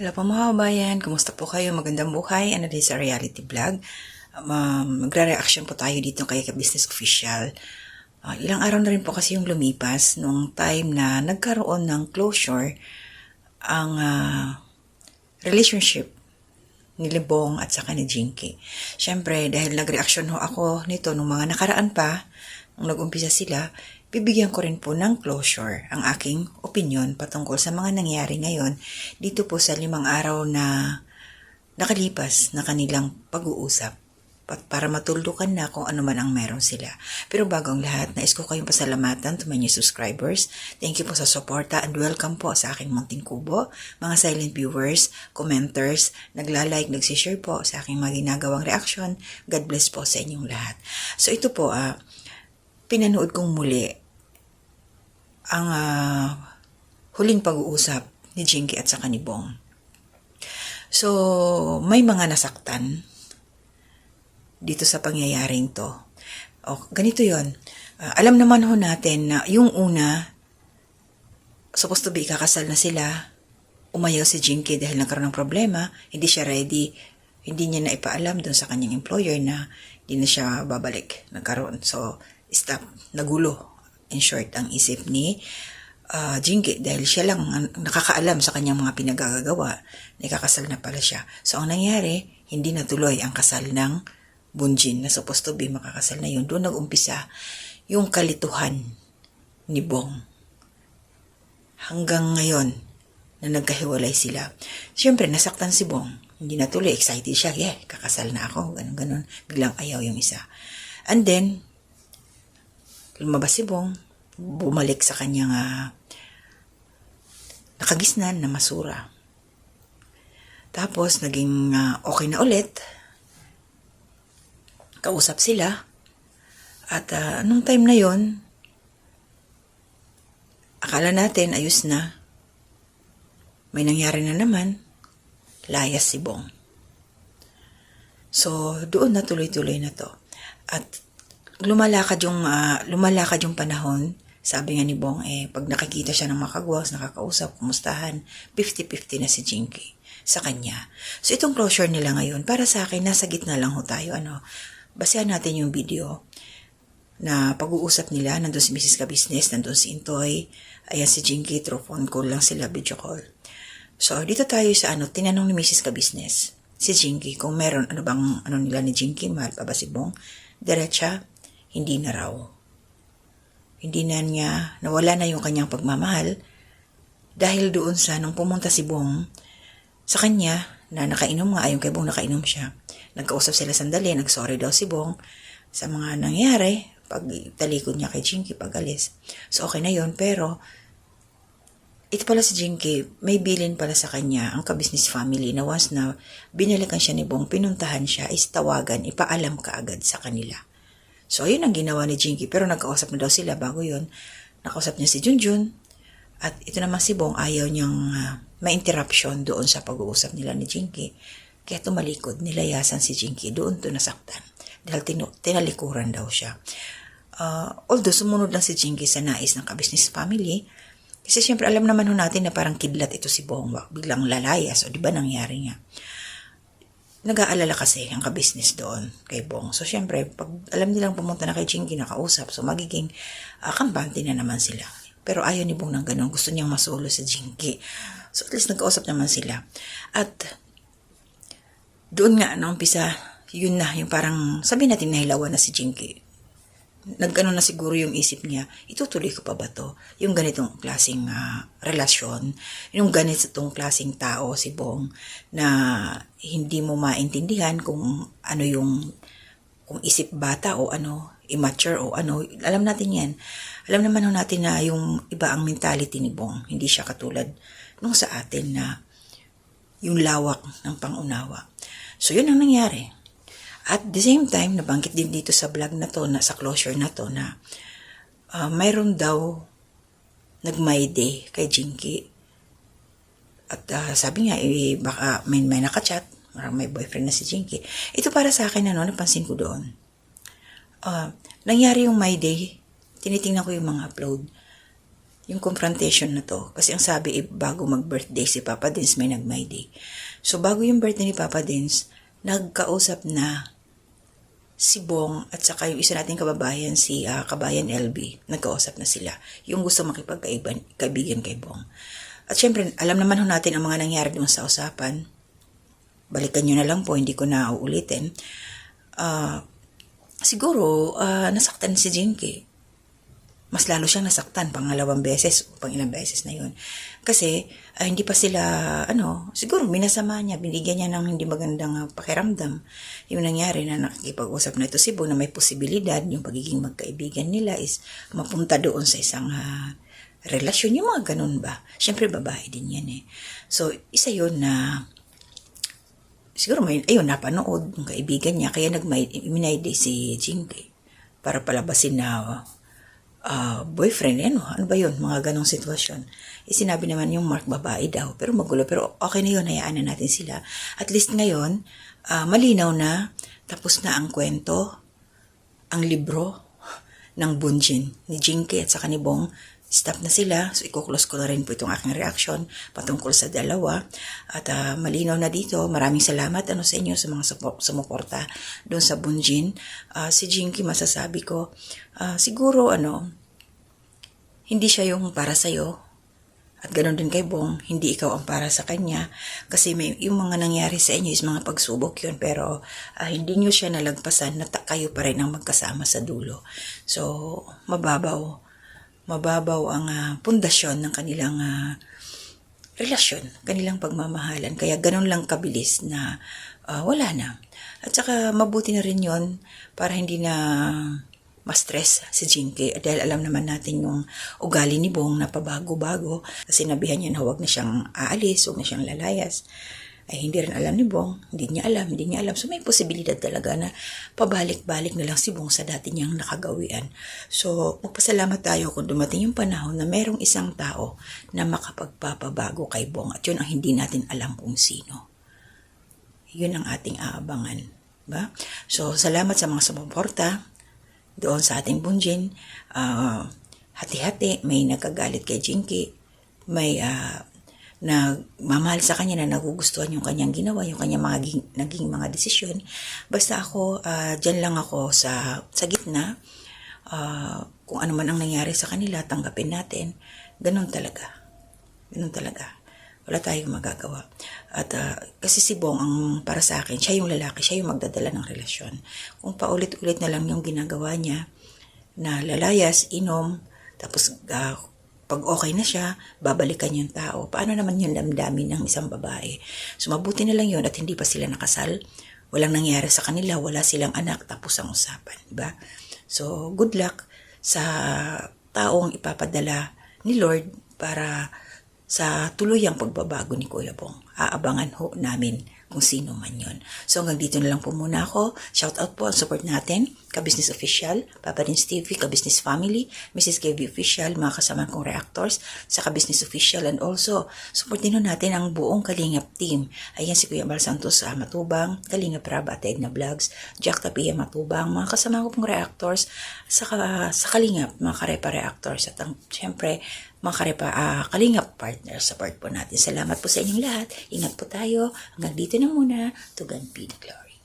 Hello po mga kabayan, kumusta po kayo? Magandang buhay, ano din sa reality vlog. Magre-reaction po tayo dito kay Ka-Business Official. Ilang araw na rin po kasi yung lumipas nung time na nagkaroon ng closure ang relationship ni Libong at saka ni Jinky. Siyempre, dahil nag-reaction ho ako nito nung mga nakaraan pa, nung nag-umpisa sila, bibigyan ko rin po ng closure ang aking opinion patungkol sa mga nangyari ngayon dito po sa 5 araw na nakalipas na kanilang pag-uusap para matuldukan na kung ano man ang meron sila. Pero bago ang lahat, nais ko kayong pasalamatan to my new subscribers. Thank you po sa suporta and welcome po sa aking munting kubo. Mga silent viewers, commenters, nagla-like, nagsishare po sa aking mga ginagawang reaction. God bless po sa inyong lahat. So ito po, pinanood kong muli ang huling pag-uusap ni Jinky at saka ni Bong. So, may mga nasaktan dito sa pangyayaring to. Ganito yon. Alam naman ho natin na yung una, supposed to be ikakasal na sila, umayaw si Jinky dahil nagkaroon ng problema, hindi siya ready, hindi niya na ipaalam doon sa kanyang employer na hindi na siya babalik, nagkaroon. So, stop, nagulo. In short, ang isip ni Jinky dahil siya lang nakakaalam sa kanyang mga pinagagagawa na ikakasal na pala siya. So, ang nangyari, hindi natuloy ang kasal ng Bunjin na supposed to be makakasal na yun. Doon nag-umpisa yung kalituhan ni Bong. Hanggang ngayon na nagkahiwalay sila. Siyempre, nasaktan si Bong. Hindi natuloy, excited siya. Yeah, kakasal na ako. Ganon. Biglang ayaw yung isa. And then, lumabas si Bong, bumalik sa kanyang nakagisnan na masura. Tapos, naging okay na ulit. Kausap sila. At nung time na yon, akala natin ayos na. May nangyari na naman. Layas si Bong. So, doon na tuloy-tuloy na to. At lumalakad yung panahon. Sabi nga ni Bong, pag nakikita siya ng makagwas, nakakausap, kumustahan, 50-50 na si Jinky sa kanya. So, itong closure nila ngayon, para sa akin, nasa gitna lang ho tayo. Basehan natin yung video na pag-uusap nila. Nandun si Mrs. Ka-Business, nandun si Intoy, ayan si Jinky, through phone call lang sila, video call. So, dito tayo sa tinanong ni Mrs. Ka-Business, si Jinky, kung meron, nila ni Jinky, mahal pa ba si Bong? Diretsa, hindi na raw. Hindi na niya, nawala na yung kanyang pagmamahal dahil doon sa nung pumunta si Bong sa kanya na nakainom nga, ayon kay Bong nakainom siya. Nagkausap sila sandali, nagsorry daw si Bong sa mga nangyari pag talikod niya kay Jinky pag alis. So okay na yon, pero ito pala si Jinky, may bilin pala sa kanya ang Ka-Business family na once na binalikan siya ni Bong, pinuntahan siya, is tawagan, ipaalam ka agad sa kanila. So, yun ang ginawa ni Jinky. Pero nagkausap na daw sila bago yun. Nakausap niya si Junjun. At ito naman si Bong, ayaw niyang ma-interruption doon sa pag-uusap nila ni Jinky. Kaya tumalikod, nilayasan si Jinky. Doon to nasaktan. Dahil tinalikuran daw siya. Although sumunod lang si Jinky sa nais ng Ka-Business family, kasi siyempre alam naman ho natin na parang kidlat ito si Bong. Biglang lalayas. O diba nangyari nga? Nag-aalala kasi ang Ka-Business doon kay Bong. So, syempre, pag alam nilang pumunta na kay Jinky nakausap, so magiging kampante na naman sila. Pero ayaw ni Bong ng ganun. Gusto niyang masolo sa Jinky. So, at least nagkausap naman sila. At doon nga, umpisa, yun na, yung parang, sabihin natin nahilawan na si Jinky. Nagano na siguro yung isip niya, itutuloy ko pa ba to? Yung ganitong klaseng relasyon, yung ganitong klaseng tao si Bong, na hindi mo maintindihan kung ano kung isip bata o immature o alam natin yan. Alam naman natin na yung iba ang mentality ni Bong, hindi siya katulad nung sa atin na yung lawak ng pangunawa. So yun ang nangyari. At the same time, nabanggit din dito sa vlog na to, sa closure na to, na mayroon daw nag-my day kay Jinky. At sabi nga, baka may nakachat, may boyfriend na si Jinky. Ito para sa akin, napansin ko doon. Nangyari yung my day, tinitingnan ko yung mga upload. yung confrontation na to. Kasi ang sabi, bago mag-birthday si Papa Dins, may nag-my day. So, bago yung birthday ni Papa Dins, nagkausap na si Bong at saka yung isa nating kababayan, si Kabayan LB. Nagkausap na sila. Yung gusto makipagkaibigan kay Bong. At syempre, alam naman ho natin ang mga nangyari doon sa usapan. Balikan nyo na lang po, hindi ko na uulitin. Siguro, nasaktan si Jinky. Mas lalo siyang nasaktan pangalawang beses o pang ilang beses na yun. Kasi hindi pa sila, siguro minasama niya, binigyan niya ng hindi magandang pakiramdam. Yung nangyari na nakikipag-usap na ito si Bo na may posibilidad yung pagiging magkaibigan nila is mapunta doon sa isang relasyon. Yung mga ganun ba? Siyempre babae din yan eh. So isa yun na siguro napanood ng kaibigan niya kaya nag-minayday si Jinky para palabasin na boyfriend, ano ba yun, mga ganong sitwasyon. Sinabi naman yung Mark babae daw, pero magulo, pero okay na yun, hayaan na natin sila. At least ngayon, malinaw na, tapos na ang kwento, ang libro ng Bunjin ni Jinky at saka ni Bong. Stop na sila, so i-close ko na rin po itong aking reaction patungkol sa dalawa. At malinaw na dito, maraming salamat sa inyo sa mga sumuporta doon sa Bunjin. Si Jinky, masasabi ko, siguro hindi siya yung para sa'yo. At ganoon din kay Bong, hindi ikaw ang para sa kanya. Kasi yung mga nangyari sa inyo is mga pagsubok yun. Pero hindi nyo siya nalagpasan na kayo pa rin ang magkasama sa dulo. So, mababaw ang pundasyon ng kanilang relasyon, kanilang pagmamahalan. Kaya ganun lang kabilis na wala na. At saka mabuti na rin yon para hindi na ma-stress si Jinky. Dahil alam naman natin yung ugali ni Bong na pabago-bago. Kasi sinabihan niya na huwag na siyang aalis, huwag na siyang lalayas. Ay hindi rin alam ni Bong, hindi niya alam. So may posibilidad talaga na pabalik-balik na lang si Bong sa dati niyang nakagawian. So magpasalamat tayo kung dumating yung panahon na merong isang tao na makapagpapabago kay Bong at yun ang hindi natin alam kung sino. Yun ang ating aabangan. Ba? So salamat sa mga sumuporta doon sa ating Bunjin. Hati-hati, may nagkagalit kay Jinky, may nagmamahal sa kanya na nagugustuhan yung kanyang ginawa, yung kanyang naging mga desisyon. Basta ako, dyan lang ako sa gitna. Kung ano man ang nangyari sa kanila, tanggapin natin. Ganun talaga. Wala tayong magagawa. At kasi si Bong, ang para sa akin, siya yung lalaki, siya yung magdadala ng relasyon. Kung paulit-ulit na lang yung ginagawa niya, na lalayas, inom, tapos pag okay na siya, babalikan yung tao. Paano naman yung damdamin ng isang babae? So mabuti na lang yun at hindi pa sila nakasal. Walang nangyari sa kanila, wala silang anak, tapos ang usapan. Diba? So good luck sa taong ipapadala ni Lord para sa tuluyang pagbabago ni Kuya Bong. Aabangan ho namin kung sino man yun. So hanggang dito na lang po muna ako. Shout out po ang support natin. Ka-Business Official, Papa Dins TV, Ka-Business Family, Mrs. KB Official, mga kasama kong reactors, sa Ka-Business Official, and also supportin natin ang buong Kalingap team. Ayan si Kuya Bal Santos sa Matubang, Kalingap Rab at Edna Vlogs, Jack Tapia Matubang, mga kasama ko pong reactors sa Kalingap, mga karepa reactors, at siyempre mga karepa Kalingap partners, support po natin. Salamat po sa inyong lahat. Ingat po tayo. Hanggang dito na muna. To God be the glory.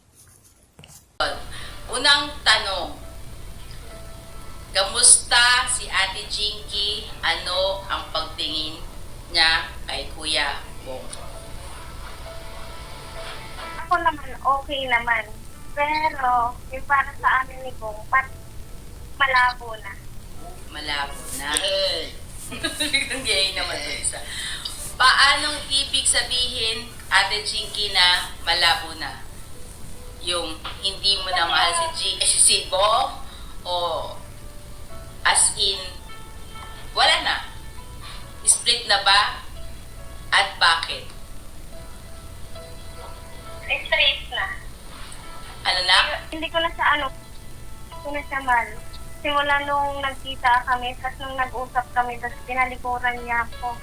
Unang tanong, kamusta si Ate Jinky? Ano ang pagtingin niya kay Kuya Bong? Ako naman, okay naman. Pero, yung para sa amin ni Bong, malabo na. Malabo na. Ang gay naman ito isa. Paanong ibig sabihin, Ate Jinky, na malabo na? Yung hindi mo na mahal si Bong, o as in, wala na? Split na ba? At bakit? Straight na. Ano na? Hindi ko na siya mahal. Simula nung nagkita kami, tapos nung nag-usap kami, tapos pinalikuran niya ako.